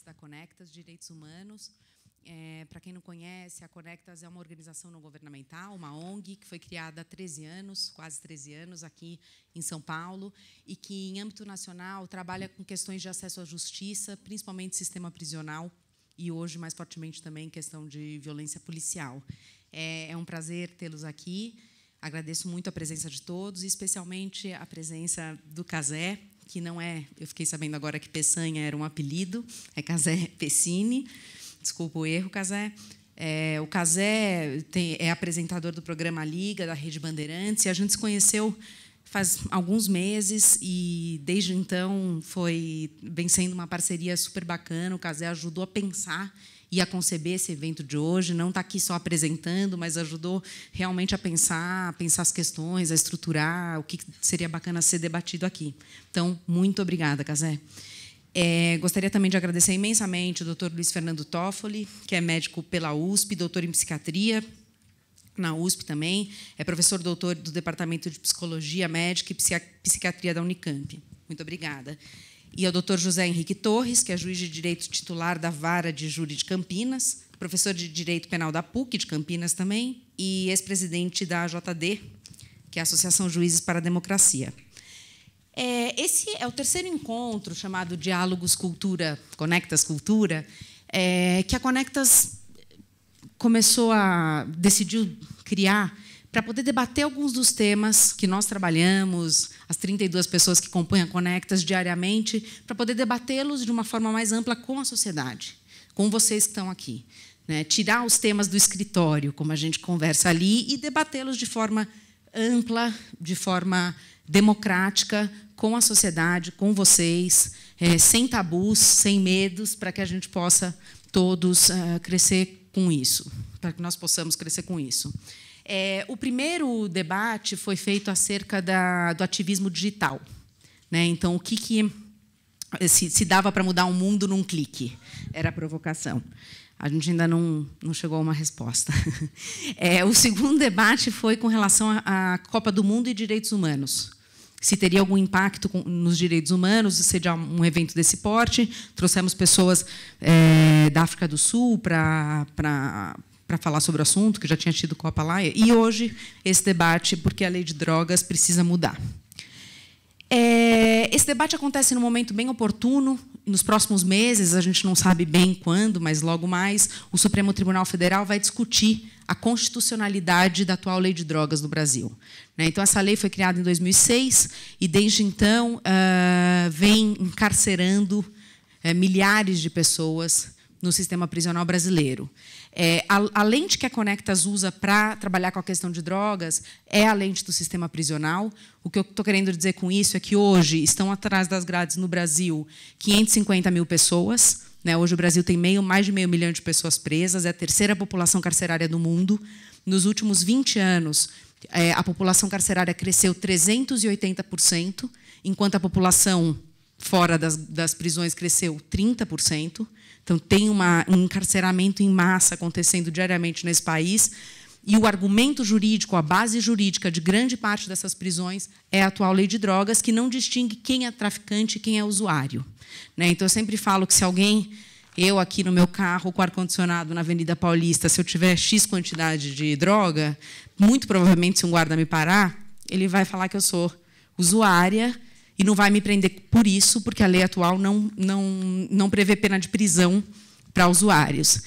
da Conectas Direitos Humanos. Para quem não conhece, a Conectas é uma organização não governamental, uma ONG, que foi criada há 13 anos, quase 13 anos, aqui em São Paulo, e que, em âmbito nacional, trabalha com questões de acesso à justiça, principalmente sistema prisional, e hoje, mais fortemente, também questão de violência policial. É um prazer tê-los aqui. Agradeço muito a presença de todos, e especialmente a presença do Cazé, que não é... Eu fiquei sabendo agora que Peçanha era um apelido, é Cazé Pessini. Desculpa o erro, Cazé. O Cazé é apresentador do programa Liga, da Rede Bandeirantes, e a gente se conheceu faz alguns meses, e, desde então, vem sendo uma parceria super bacana. O Cazé ajudou a pensar e a conceber esse evento de hoje, não está aqui só apresentando, mas ajudou realmente a pensar as questões, a estruturar o que seria bacana ser debatido aqui. Então, muito obrigada, Cazé. Gostaria também de agradecer imensamente o Dr. Luiz Fernando Toffoli, que é médico pela USP, doutor em psiquiatria, na USP também, é professor doutor do Departamento de Psicologia Médica e Psiquiatria da Unicamp. Muito obrigada. E ao Dr. José Henrique Torres, que é juiz de direito titular da Vara de Júri de Campinas, professor de Direito Penal da PUC de Campinas também, e ex-presidente da AJD, que é a Associação Juízes para a Democracia. Esse é o terceiro encontro, chamado Diálogos Cultura, Conectas Cultura, que a Conectas decidiu criar para poder debater alguns dos temas que nós trabalhamos, as 32 pessoas que compõem a Conectas diariamente, para poder debatê-los de uma forma mais ampla com a sociedade, com vocês que estão aqui. Tirar os temas do escritório, como a gente conversa ali, e debatê-los de forma ampla, de forma democrática, com a sociedade, com vocês, sem tabus, sem medos, para que a gente possa todos crescer com isso, para que nós possamos crescer com isso. O primeiro debate foi feito acerca do ativismo digital. Então, o que se dava para mudar o mundo num clique? Era a provocação. A gente ainda não chegou a uma resposta. O segundo debate foi com relação à Copa do Mundo e direitos humanos. Se teria algum impacto nos direitos humanos, seria um evento desse porte. Trouxemos pessoas da África do Sul para falar sobre o assunto, que já tinha tido Copa lá. E hoje, esse debate, porque a lei de drogas precisa mudar. Esse debate acontece num momento bem oportuno. Nos próximos meses, a gente não sabe bem quando, mas logo mais, o Supremo Tribunal Federal vai discutir a constitucionalidade da atual lei de drogas no Brasil. Então, essa lei foi criada em 2006 e, desde então, vem encarcerando milhares de pessoas no sistema prisional brasileiro. A lente que a Conectas usa para trabalhar com a questão de drogas é a lente do sistema prisional. O que eu estou querendo dizer com isso é que hoje estão atrás das grades no Brasil 550 mil pessoas. Hoje o Brasil tem mais de meio milhão de pessoas presas, é a terceira população carcerária do mundo. Nos últimos 20 anos, a população carcerária cresceu 380%, enquanto a população fora das prisões cresceu 30%. Então, tem um encarceramento em massa acontecendo diariamente nesse país. E o argumento jurídico, a base jurídica de grande parte dessas prisões é a atual lei de drogas, que não distingue quem é traficante e quem é usuário. Então, eu sempre falo que se eu aqui no meu carro com ar-condicionado na Avenida Paulista, se eu tiver X quantidade de droga, muito provavelmente, se um guarda me parar, ele vai falar que eu sou usuária e não vai me prender por isso, porque a lei atual não prevê pena de prisão para usuários.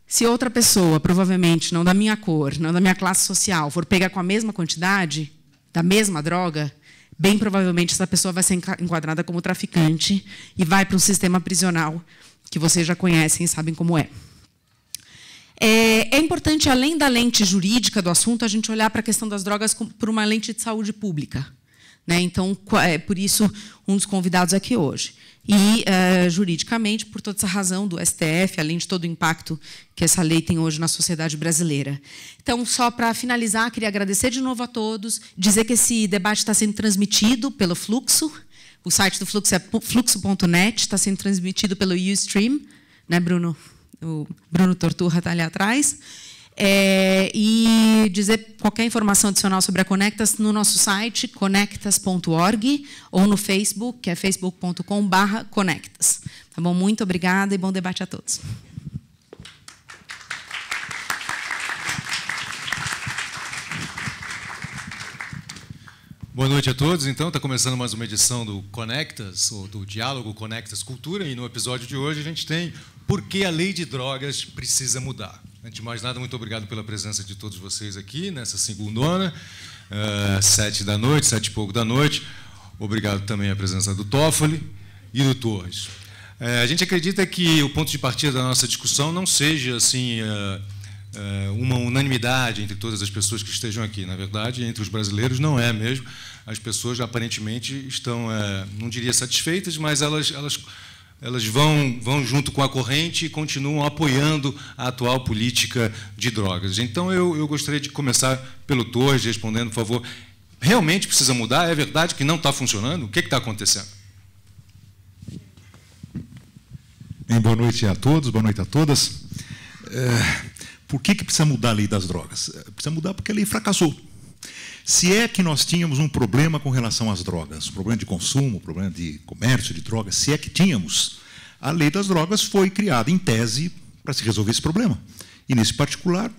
Se outra pessoa, provavelmente não da minha cor, não da minha classe social, for pegar com a mesma quantidade da mesma droga, bem provavelmente essa pessoa vai ser enquadrada como traficante e vai para um sistema prisional que vocês já conhecem e sabem como é. É importante, além da lente jurídica do assunto, a gente olhar para a questão das drogas por uma lente de saúde pública. Então, por isso, um dos convidados aqui hoje. E, juridicamente, por toda essa razão do STF, além de todo o impacto que essa lei tem hoje na sociedade brasileira. Então, só para finalizar, queria agradecer de novo a todos, dizer que esse debate está sendo transmitido pelo Fluxo. O site do Fluxo é fluxo.net, está sendo transmitido pelo Ustream, Bruno? O Bruno Torturra está ali atrás. E dizer qualquer informação adicional sobre a Conectas no nosso site, conectas.org, ou no Facebook, que é facebook.com/conectas. Tá bom? Muito obrigada e bom debate a todos. Boa noite a todos. Então, está começando mais uma edição do Conectas, ou do Diálogo Conectas Cultura, e no episódio de hoje a gente tem Por que a Lei de Drogas precisa mudar. Antes de mais nada, muito obrigado pela presença de todos vocês aqui nessa segundona, 7 da noite, 7 e pouco da noite. Obrigado também à presença do Toffoli e do Torres. A gente acredita que o ponto de partida da nossa discussão não seja assim uma unanimidade entre todas as pessoas que estejam aqui. Na verdade, entre os brasileiros não é mesmo. As pessoas aparentemente estão, não diria satisfeitas, mas elas vão junto com a corrente e continuam apoiando a atual política de drogas. Então, eu gostaria de começar pelo Torres, respondendo, por favor, realmente precisa mudar? É verdade que não está funcionando? O que está acontecendo? Bem, boa noite a todos, boa noite a todas. Por que precisa mudar a lei das drogas? Precisa mudar porque a lei fracassou. Se é que nós tínhamos um problema com relação às drogas, um problema de consumo, um problema de comércio de drogas, se é que tínhamos, a lei das drogas foi criada em tese para se resolver esse problema. E, nesse particular,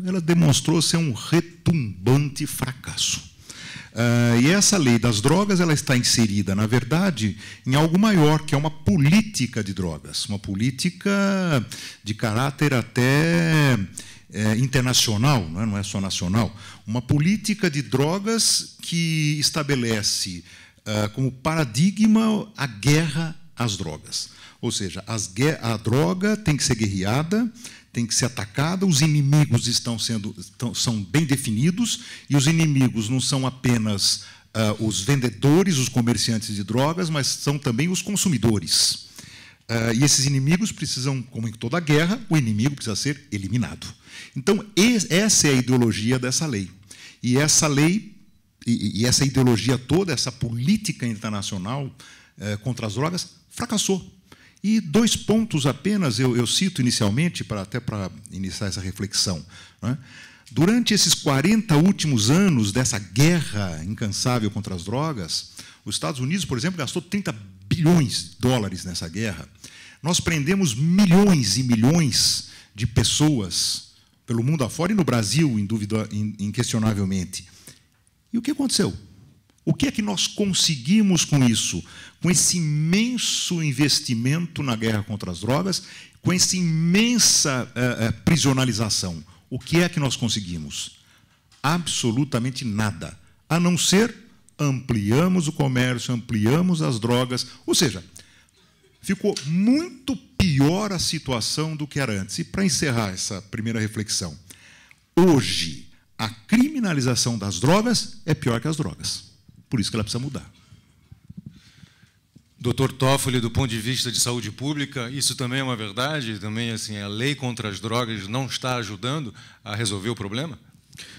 ela demonstrou ser um retumbante fracasso. E essa lei das drogas ela está inserida, na verdade, em algo maior, que é uma política de drogas, uma política de caráter até internacional, não é só nacional, uma política de drogas que estabelece como paradigma a guerra às drogas. Ou seja, a droga tem que ser guerreada, tem que ser atacada, os inimigos são bem definidos, e os inimigos não são apenas os vendedores, os comerciantes de drogas, mas são também os consumidores. E esses inimigos precisam, como em toda guerra, o inimigo precisa ser eliminado. Então, essa é a ideologia dessa lei. E essa lei, e essa ideologia toda, essa política internacional contra as drogas, fracassou. E 2 pontos apenas eu cito inicialmente, até para iniciar essa reflexão. Né? Durante esses 40 últimos anos dessa guerra incansável contra as drogas, os Estados Unidos, por exemplo, gastou 30 bilhões de dólares nessa guerra. Nós prendemos milhões e milhões de pessoas pelo mundo afora e no Brasil, inquestionavelmente. E o que aconteceu? O que é que nós conseguimos com isso? Com esse imenso investimento na guerra contra as drogas, com essa imensa prisionalização. O que é que nós conseguimos? Absolutamente nada, a não ser ampliamos o comércio, ampliamos as drogas, ou seja, ficou muito pior a situação do que era antes. E para encerrar essa primeira reflexão, hoje a criminalização das drogas é pior que as drogas. Por isso que ela precisa mudar. Dr. Toffoli, do ponto de vista de saúde pública, isso também é uma verdade? Também assim, a lei contra as drogas não está ajudando a resolver o problema?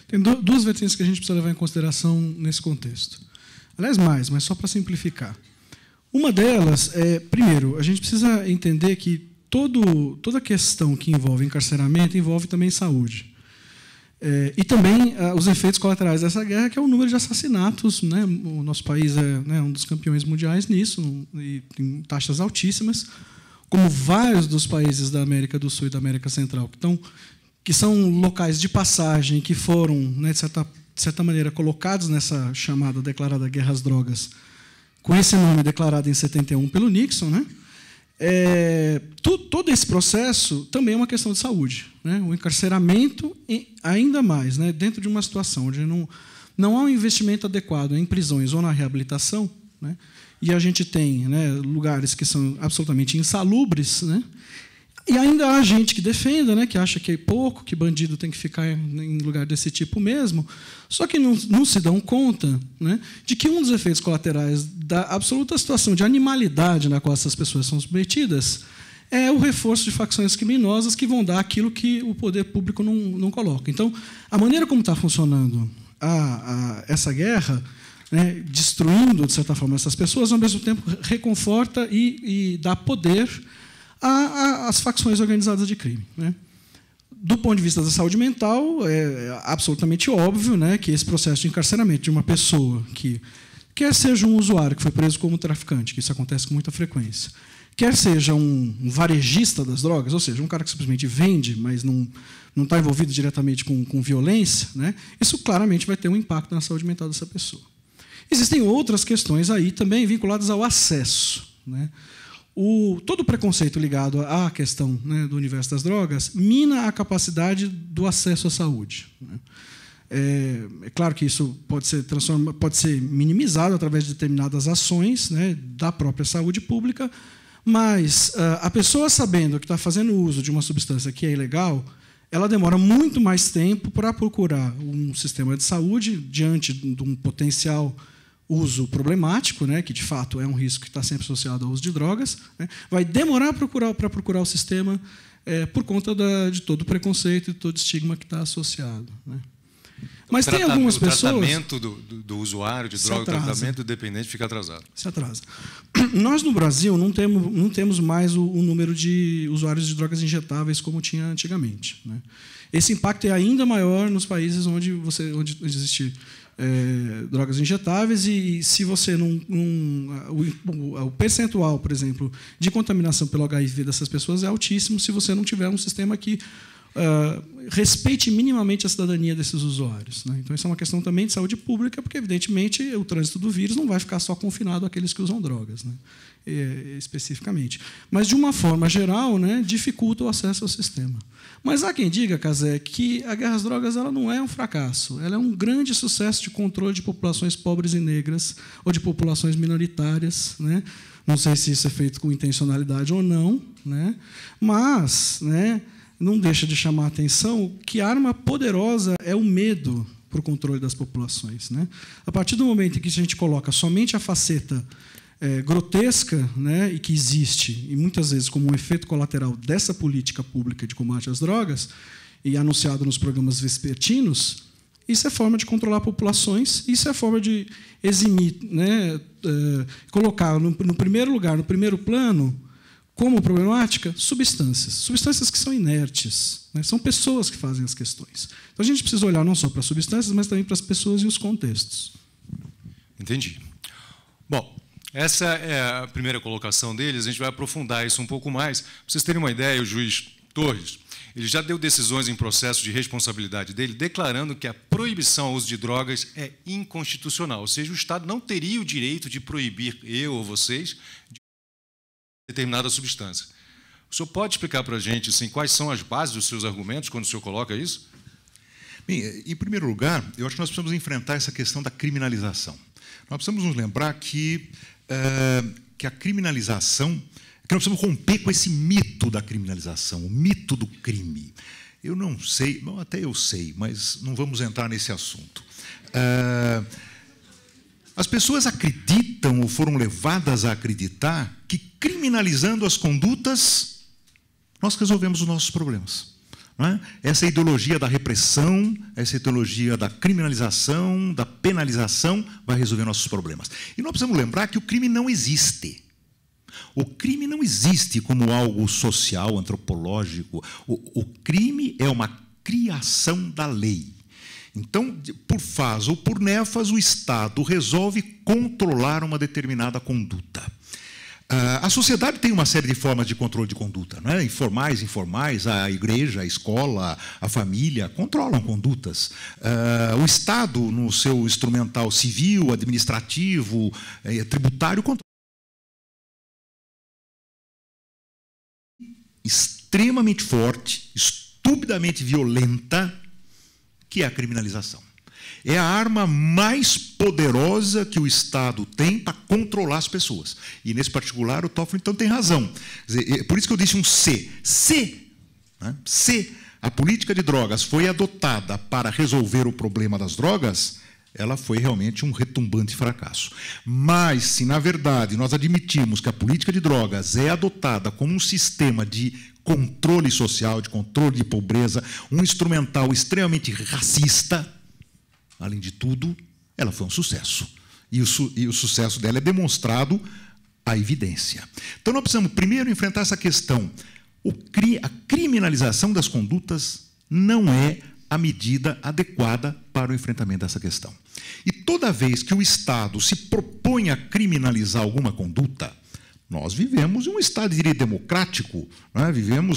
Tem 2 vertentes que a gente precisa levar em consideração nesse contexto. Aliás, mas só para simplificar. Uma delas é, primeiro, a gente precisa entender que toda questão que envolve encarceramento envolve também saúde. E também os efeitos colaterais dessa guerra, que é o número de assassinatos. Né? O nosso país é um dos campeões mundiais nisso, e tem taxas altíssimas, como vários dos países da América do Sul e da América Central, que são locais de passagem, que foram, né, de certa maneira, colocados nessa chamada declarada guerra às drogas, com esse nome declarado em 71 pelo Nixon, né? Todo esse processo também é uma questão de saúde, né? O encarceramento, ainda mais, né? Dentro de uma situação onde não há um investimento adequado em prisões ou na reabilitação, né? E a gente tem, né, lugares que são absolutamente insalubres, né? E ainda há gente que defenda, né, que acha que é pouco, que bandido tem que ficar em lugar desse tipo mesmo, só que não se dão conta, né, de que um dos efeitos colaterais da absoluta situação de animalidade na qual essas pessoas são submetidas é o reforço de facções criminosas que vão dar aquilo que o poder público não coloca. Então, a maneira como está funcionando essa guerra, né, destruindo, de certa forma, essas pessoas, ao mesmo tempo reconforta e dá poder às facções organizadas de crime, né? Do ponto de vista da saúde mental, é absolutamente óbvio, né, que esse processo de encarceramento de uma pessoa que, quer seja um usuário que foi preso como traficante, que isso acontece com muita frequência, quer seja um varejista das drogas, ou seja, um cara que simplesmente vende, mas não está envolvido diretamente com violência, né, isso claramente vai ter um impacto na saúde mental dessa pessoa. Existem outras questões aí também vinculadas ao acesso, né? Todo o preconceito ligado à questão, né, do universo das drogas mina a capacidade do acesso à saúde, né? É claro que isso pode ser minimizado através de determinadas ações, né, da própria saúde pública, mas a pessoa sabendo que está fazendo uso de uma substância que é ilegal, ela demora muito mais tempo para procurar um sistema de saúde diante de um potencial uso problemático, né, que de fato é um risco que está sempre associado ao uso de drogas, né, vai demorar para procurar o sistema por conta de todo o preconceito e todo o estigma que está associado, né. Mas tem algumas pessoas... O tratamento do usuário de droga, o tratamento do dependente fica atrasado. Se atrasa. Nós, no Brasil, não temos mais o número de usuários de drogas injetáveis como tinha antigamente, né. Esse impacto é ainda maior nos países onde existe drogas injetáveis, e se você o percentual, por exemplo, de contaminação pelo HIV dessas pessoas é altíssimo se você não tiver um sistema que respeite minimamente a cidadania desses usuários, né? Então, isso é uma questão também de saúde pública, porque, evidentemente, o trânsito do vírus não vai ficar só confinado àqueles que usam drogas, né? Especificamente. Mas, de uma forma geral, né, dificulta o acesso ao sistema. Mas há quem diga, Cazé, que a guerra às drogas ela não é um fracasso, ela é um grande sucesso de controle de populações pobres e negras ou de populações minoritárias, né? Não sei se isso é feito com intencionalidade ou não, né? Mas, né, não deixa de chamar a atenção que a arma poderosa é o medo para o controle das populações, né? A partir do momento em que a gente coloca somente a faceta grotesca, né, e que existe, e muitas vezes como um efeito colateral dessa política pública de combate às drogas, e anunciado nos programas vespertinos, isso é forma de controlar populações, isso é forma de eximir, né, colocar no primeiro lugar, no primeiro plano, como problemática, substâncias que são inertes, né, são pessoas que fazem as questões. Então, a gente precisa olhar não só para as substâncias, mas também para as pessoas e os contextos. Entendi. Bom, essa é a primeira colocação deles, a gente vai aprofundar isso um pouco mais. Para vocês terem uma ideia, o juiz Torres, ele já deu decisões em processo de responsabilidade dele, declarando que a proibição ao uso de drogas é inconstitucional, ou seja, o Estado não teria o direito de proibir eu ou vocês de determinada substância. O senhor pode explicar para a gente assim, quais são as bases dos seus argumentos quando o senhor coloca isso? Bem, em primeiro lugar, eu acho que nós precisamos enfrentar essa questão da criminalização. Nós precisamos nos lembrar que a criminalização, que nós precisamos romper com esse mito da criminalização, o mito do crime. Eu não sei, bom, até eu sei, mas não vamos entrar nesse assunto. As pessoas acreditam ou foram levadas a acreditar que, criminalizando as condutas, nós resolvemos os nossos problemas. Não é? Essa ideologia da repressão, essa ideologia da criminalização, da penalização, vai resolver nossos problemas. E nós precisamos lembrar que o crime não existe. O crime não existe como algo social, antropológico. O crime é uma criação da lei. Então, por faz ou por nefas, o Estado resolve controlar uma determinada conduta. A sociedade tem uma série de formas de controle de conduta, não é? Formais, informais, a igreja, a escola, a família controlam condutas. O Estado, no seu instrumental civil, administrativo, tributário, controla. Extremamente forte, estupidamente violenta, que é a criminalização. É a arma mais poderosa que o Estado tem para controlar as pessoas. E, nesse particular, o Toffoli, então, tem razão. Quer dizer, por isso que eu disse um se. Se a política de drogas foi adotada para resolver o problema das drogas, ela foi realmente um retumbante fracasso. Mas, se, na verdade, nós admitirmos que a política de drogas é adotada como um sistema de controle social, de controle de pobreza, um instrumental extremamente racista, além de tudo, ela foi um sucesso. E o sucesso dela é demonstrado à evidência. Então, nós precisamos, primeiro, enfrentar essa questão. A criminalização das condutas não é a medida adequada para o enfrentamento dessa questão. E toda vez que o Estado se propõe a criminalizar alguma conduta, nós vivemos em um Estado de direito democrático, né?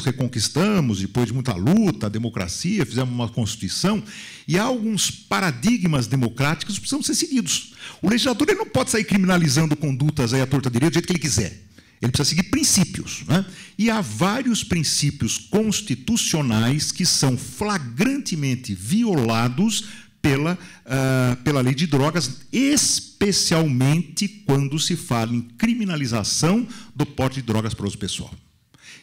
Reconquistamos, depois de muita luta, a democracia, fizemos uma Constituição, e há alguns paradigmas democráticos que precisam ser seguidos. O legislador ele não pode sair criminalizando condutas aí à torta direita do jeito que ele quiser. Ele precisa seguir princípios, né? E há vários princípios constitucionais que são flagrantemente violados pela lei de drogas, especialmente quando se fala em criminalização do porte de drogas para uso pessoal.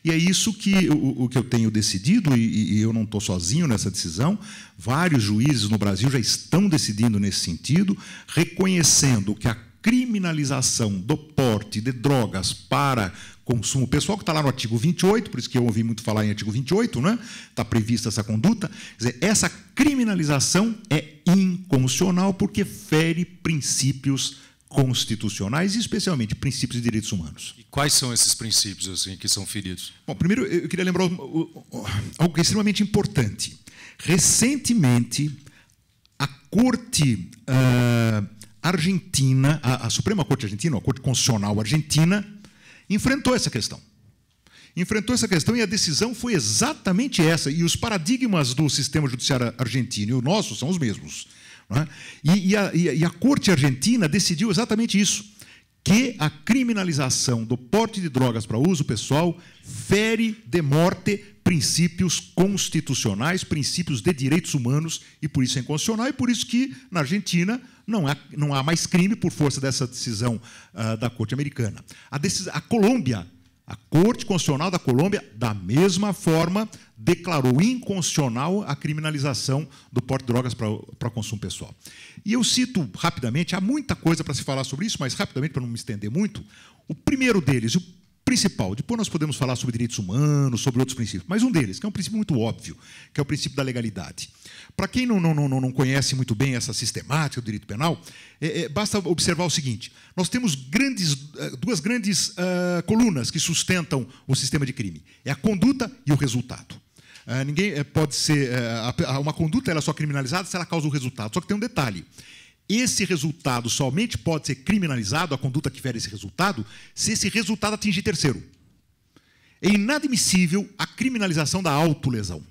E é isso que o que eu tenho decidido, e eu não estou sozinho nessa decisão, vários juízes no Brasil já estão decidindo nesse sentido, reconhecendo que a criminalização do porte de drogas para consumo pessoal, que está lá no artigo 28, por isso que eu ouvi muito falar em artigo 28, né? Está prevista essa conduta. Quer dizer, essa criminalização é inconstitucional porque fere princípios constitucionais e, especialmente, princípios de direitos humanos. E quais são esses princípios assim, que são feridos? Bom, primeiro, eu queria lembrar algo que é extremamente importante. Recentemente, a Corte Argentina, a Suprema Corte Argentina, a Corte Constitucional Argentina, enfrentou essa questão. Enfrentou essa questão e a decisão foi exatamente essa. E os paradigmas do sistema judiciário argentino e o nosso são os mesmos. Não é? E a Corte Argentina decidiu exatamente isso, que a criminalização do porte de drogas para uso pessoal fere de morte princípios constitucionais, princípios de direitos humanos, e por isso é inconstitucional, e por isso que, na Argentina, não há mais crime por força dessa decisão da Corte Americana. A Colômbia, a Corte Constitucional da Colômbia, da mesma forma, declarou inconstitucional a criminalização do porte de drogas para consumo pessoal. E eu cito rapidamente, há muita coisa para se falar sobre isso, mas rapidamente, para não me estender muito, o primeiro deles, o principal, depois nós podemos falar sobre direitos humanos, sobre outros princípios, mas um deles, que é um princípio muito óbvio, que é o princípio da legalidade. Para quem não conhece muito bem essa sistemática do direito penal, basta observar o seguinte: nós temos duas grandes colunas que sustentam o sistema de crime. É a conduta e o resultado. Ninguém pode ser... uma conduta ela é só criminalizada se ela causa o resultado. Só que tem um detalhe. Esse resultado somente pode ser criminalizado, a conduta que fere esse resultado, se esse resultado atingir terceiro. É inadmissível a criminalização da autolesão.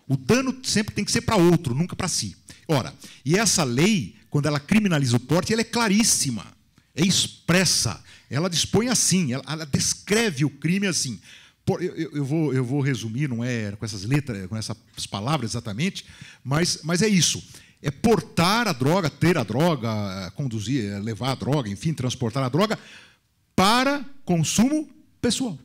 O dano sempre tem que ser para outro, nunca para si. Ora, e essa lei, quando ela criminaliza o porte, ela é claríssima, é expressa. Ela dispõe assim, ela descreve o crime assim. Eu vou resumir, não é com essas letras, com essas palavras exatamente, mas é isso. É portar a droga, ter a droga, conduzir, levar a droga, enfim, transportar a droga para consumo pessoal. Ou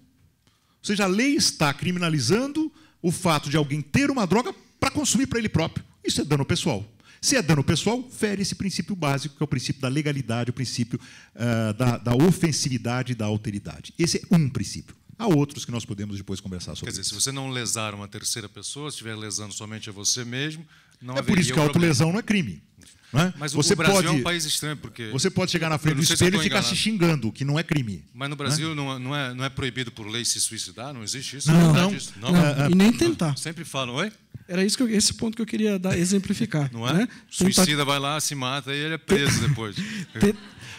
seja, a lei está criminalizando o fato de alguém ter uma droga para consumir para ele próprio. Isso é dano pessoal. Se é dano pessoal, fere esse princípio básico, que é o princípio da legalidade, o princípio da ofensividade e da alteridade. Esse é um princípio. Há outros que nós podemos depois conversar sobre. Quer dizer, se você não lesar uma terceira pessoa, se estiver lesando somente a você mesmo, não é por isso que a autolesão não é crime. Não é? Mas você o Brasil é um país estranho, porque... Você pode chegar na frente do espelho e ficar se xingando, que não é crime. Mas no Brasil não é proibido por lei se suicidar? Não existe isso? Não. E nem tentar. Sempre falam, oi? Era esse ponto que eu queria exemplificar. Não é? Né? Suicida vai lá, se mata e ele é preso depois.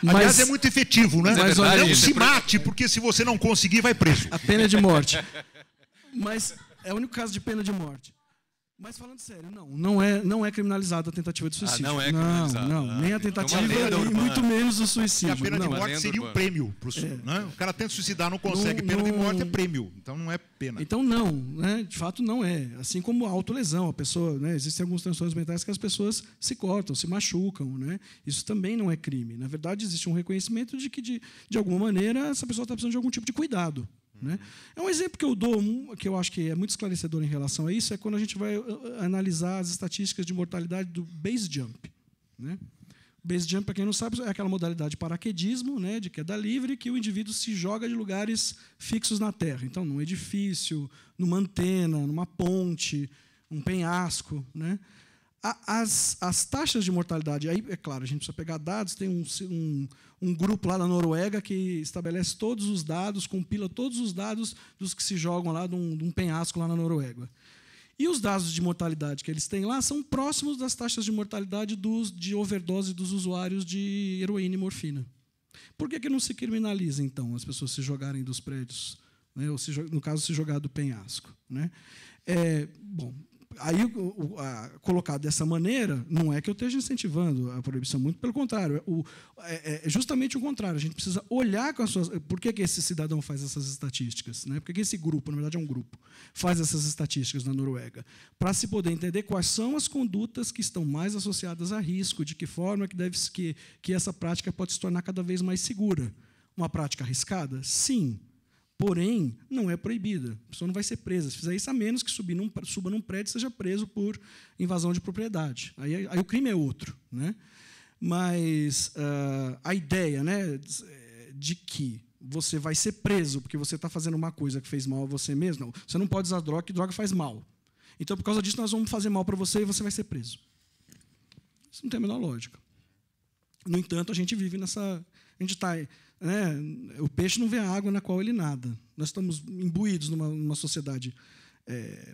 Aliás, é muito efetivo, né? Mas não se mate, porque se você não conseguir, vai preso. A pena é de morte. Mas é o único caso de pena de morte. Mas falando sério, não é criminalizada a tentativa de suicídio. Não é criminalizada. Não, nem a tentativa e muito menos o suicídio. E a pena de morte seria um prêmio. Né? O cara tenta suicidar, não consegue. Pena de morte é prêmio. Então não é pena. Então não, né? De fato não é. Assim como a autolesão, a pessoa, né? Existem alguns transtornos mentais que as pessoas se cortam, se machucam, né? Isso também não é crime. Na verdade, existe um reconhecimento de que de alguma maneira essa pessoa está precisando de algum tipo de cuidado. Né? É um exemplo que eu dou, que eu acho que é muito esclarecedor em relação a isso, é quando a gente vai analisar as estatísticas de mortalidade do base jump. Né? Base jump, para quem não sabe, é aquela modalidade de paraquedismo, né, de queda livre, que o indivíduo se joga de lugares fixos na Terra. Então, num edifício, numa antena, numa ponte, um penhasco. Né? As taxas de mortalidade, aí, é claro, a gente precisa pegar dados, tem um grupo lá na Noruega que estabelece todos os dados, compila todos os dados dos que se jogam lá de um penhasco lá na Noruega. E os dados de mortalidade que eles têm lá são próximos das taxas de mortalidade de overdose dos usuários de heroína e morfina. Por que não se criminaliza, então, as pessoas se jogarem dos prédios, né? Ou no caso, se jogar do penhasco, né? Bom, aí, colocado dessa maneira, não é que eu esteja incentivando a proibição, muito pelo contrário. É justamente o contrário. A gente precisa olhar com as suas... Por que esse cidadão faz essas estatísticas? Né? Por que esse grupo, na verdade é um grupo, faz essas estatísticas na Noruega? Para se poder entender quais são as condutas que estão mais associadas a risco, de que forma que essa prática pode se tornar cada vez mais segura. Uma prática arriscada? Sim. Porém, não é proibida. A pessoa não vai ser presa. Se fizer isso, a menos que suba num prédio e seja preso por invasão de propriedade. Aí o crime é outro, né? Mas a ideia, né, de que você vai ser preso porque você está fazendo uma coisa que fez mal a você mesmo, não. Você não pode usar droga, que droga faz mal. Então, por causa disso, nós vamos fazer mal para você e você vai ser preso. Isso não tem a menor lógica. No entanto, a gente vive nessa... A gente está... o peixe não vê a água na qual ele nada. Nós estamos imbuídos numa sociedade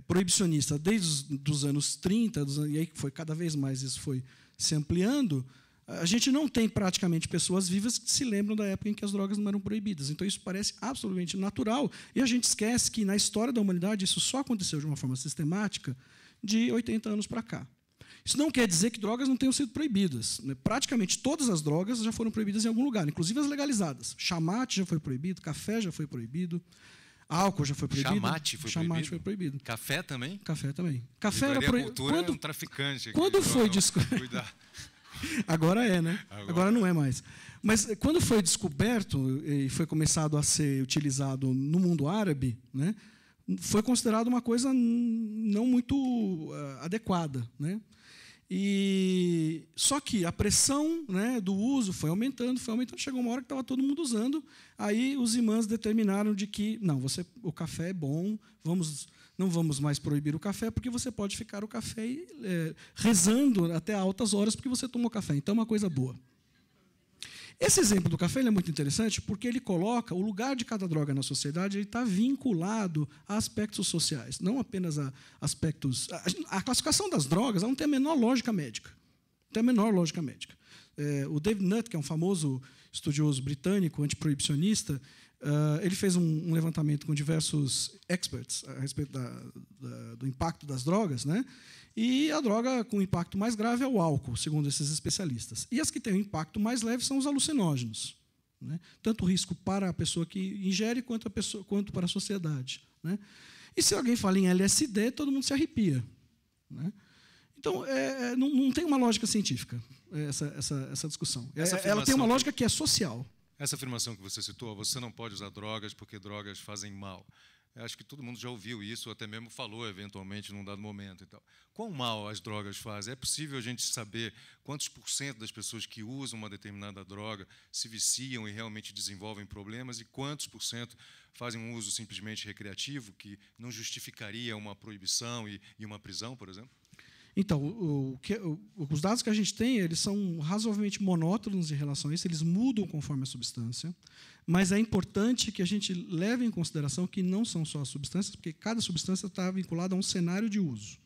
proibicionista desde os anos 30, e aí foi cada vez mais isso foi se ampliando. A gente não tem praticamente pessoas vivas que se lembram da época em que as drogas não eram proibidas. Então, isso parece absolutamente natural. E a gente esquece que, na história da humanidade, isso só aconteceu de uma forma sistemática de 80 anos para cá. Isso não quer dizer que drogas não tenham sido proibidas. Praticamente todas as drogas já foram proibidas em algum lugar, inclusive as legalizadas. Chamate já foi proibido, café já foi proibido, álcool já foi proibido. Chamate foi proibido. Café também? Café também. Café era proibido. Quando é um traficante. Quando foi descoberto? Agora é, né? Agora não é mais. Mas quando foi descoberto e foi começado a ser utilizado no mundo árabe, né, foi considerado uma coisa não muito adequada, né? E só que a pressão, né, do uso foi aumentando, chegou uma hora que estava todo mundo usando, aí os imãs determinaram de que não, o café é bom, não vamos mais proibir o café, porque você pode ficar o café rezando até altas horas porque você tomou café, então é uma coisa boa. Esse exemplo do café é muito interessante porque ele coloca o lugar de cada droga na sociedade, ele está vinculado a aspectos sociais, não apenas a aspectos... A classificação das drogas não tem a menor lógica médica. Não tem a menor lógica médica. O David Nutt, que é um famoso estudioso britânico, antiproibicionista, ele fez um levantamento com diversos experts a respeito do impacto das drogas, né? E a droga com impacto mais grave é o álcool, segundo esses especialistas. E as que têm um impacto mais leve são os alucinógenos, né? Tanto o risco para a pessoa que ingere quanto para a sociedade, né? E se alguém fala em LSD, todo mundo se arrepia, né? Então, não tem uma lógica científica essa discussão. Ela tem uma lógica que é social. Essa afirmação que você citou, você não pode usar drogas porque drogas fazem mal. Eu acho que todo mundo já ouviu isso, ou até mesmo falou, eventualmente, num dado momento. Então, quão mal as drogas fazem? É possível a gente saber quantos % das pessoas que usam uma determinada droga se viciam e realmente desenvolvem problemas e quantos % fazem um uso simplesmente recreativo, que não justificaria uma proibição e uma prisão, por exemplo? Então, os dados que a gente tem, eles são razoavelmente monótonos em relação a isso, eles mudam conforme a substância, mas é importante que a gente leve em consideração que não são só as substâncias, porque cada substância está vinculada a um cenário de uso.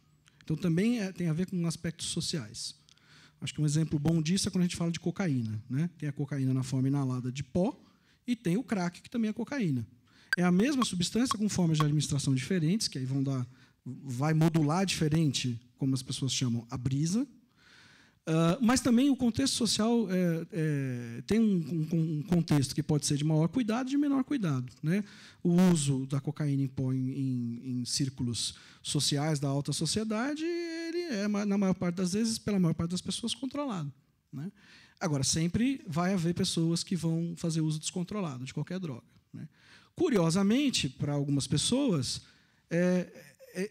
Então, também tem a ver com aspectos sociais. Acho que um exemplo bom disso é quando a gente fala de cocaína, né? Tem a cocaína na forma inalada de pó e tem o crack, que também é cocaína. É a mesma substância com formas de administração diferentes, que aí vai modular diferente, como as pessoas chamam, a brisa. Mas também o contexto social tem um contexto que pode ser de maior cuidado e de menor cuidado, né? O uso da cocaína em pó em círculos sociais da alta sociedade, ele é, na maior parte das vezes, pela maior parte das pessoas, controlado, né? Agora, sempre vai haver pessoas que vão fazer uso descontrolado de qualquer droga, né? Curiosamente, para algumas pessoas,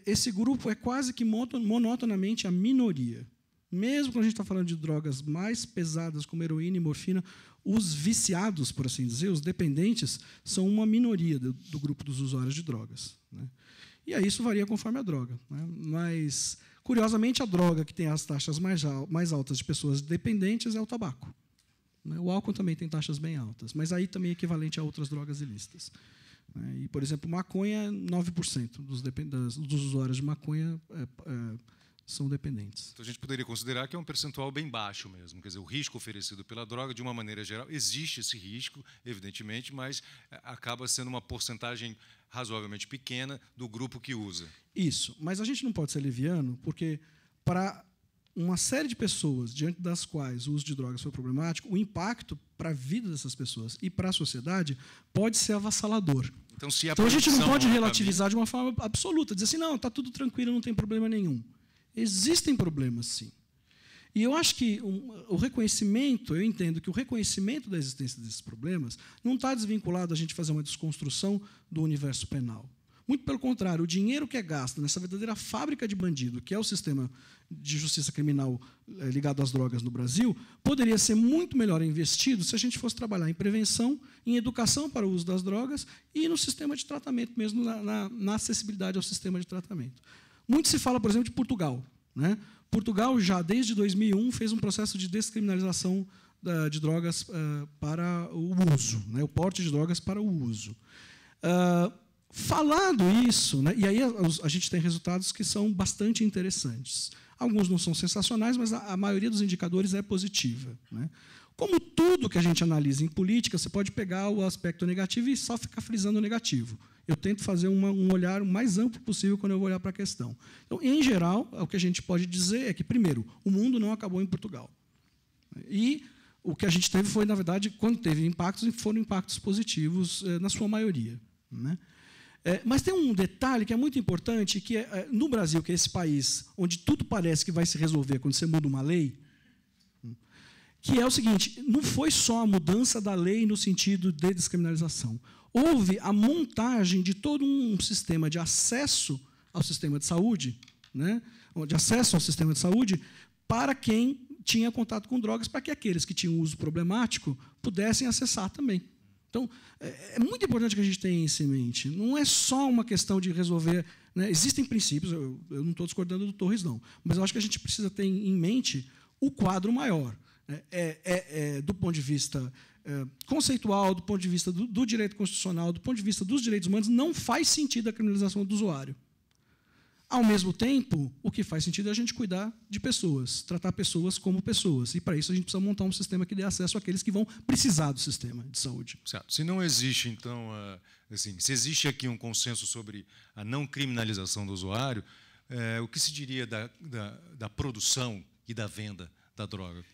esse grupo é quase que monotonamente a minoria. Mesmo quando a gente está falando de drogas mais pesadas, como heroína e morfina, os viciados, por assim dizer, os dependentes, são uma minoria do grupo dos usuários de drogas, né? E aí isso varia conforme a droga, né? Mas, Curiosamente, a droga que tem as taxas mais altas de pessoas dependentes é o tabaco. O álcool também tem taxas bem altas, mas aí também é equivalente a outras drogas ilícitas. E, por exemplo, maconha, 9% dos usuários de maconha são dependentes. Então a gente poderia considerar que é um percentual bem baixo mesmo. Quer dizer, o risco oferecido pela droga, de uma maneira geral, existe esse risco, evidentemente, mas acaba sendo uma porcentagem razoavelmente pequena do grupo que usa. Isso, mas a gente não pode ser leviano, porque para uma série de pessoas diante das quais o uso de drogas foi problemático, o impacto para a vida dessas pessoas e para a sociedade pode ser avassalador. Então a gente não pode relativizar de uma forma absoluta, dizer assim, não, está tudo tranquilo, não tem problema nenhum. Existem problemas, sim. E eu acho que o reconhecimento, eu entendo que o reconhecimento da existência desses problemas não está desvinculado a gente fazer uma desconstrução do universo penal. Muito pelo contrário, o dinheiro que é gasto nessa verdadeira fábrica de bandido, que é o sistema de justiça criminal ligado às drogas no Brasil, poderia ser muito melhor investido se a gente fosse trabalhar em prevenção, em educação para o uso das drogas e no sistema de tratamento mesmo, na acessibilidade ao sistema de tratamento. Muito se fala, por exemplo, de Portugal. Portugal, já desde 2001, fez um processo de descriminalização de drogas para o uso, o porte de drogas para o uso. Falando isso, e aí a gente tem resultados que são bastante interessantes. Alguns não são sensacionais, mas a maioria dos indicadores é positiva. Como tudo que a gente analisa em política, você pode pegar o aspecto negativo e só ficar frisando o negativo. Eu tento fazer um olhar o mais amplo possível quando eu vou olhar para a questão. Então, em geral, o que a gente pode dizer é que, primeiro, o mundo não acabou em Portugal. E o que a gente teve foi, na verdade, quando teve impactos, foram impactos positivos, na sua maioria. Mas tem um detalhe que é muito importante, que no Brasil, que é esse país onde tudo parece que vai se resolver quando você muda uma lei, que é o seguinte, não foi só a mudança da lei no sentido de descriminalização. Houve a montagem de todo um sistema de acesso ao sistema de saúde, de acesso ao sistema de saúde para quem tinha contato com drogas, para que aqueles que tinham uso problemático pudessem acessar também. Então, é muito importante que a gente tenha isso em mente. Não é só uma questão de resolver... Existem princípios, eu não estou discordando do Torres, não, mas eu acho que a gente precisa ter em mente o quadro maior. Do ponto de vista conceitual, do ponto de vista do direito constitucional, do ponto de vista dos direitos humanos, não faz sentido a criminalização do usuário. Ao mesmo tempo, o que faz sentido é a gente cuidar de pessoas, tratar pessoas como pessoas. E, para isso, a gente precisa montar um sistema que dê acesso àqueles que vão precisar do sistema de saúde. Certo. Se não existe, então, se existe aqui um consenso sobre a não criminalização do usuário, o que se diria da produção e da venda da droga?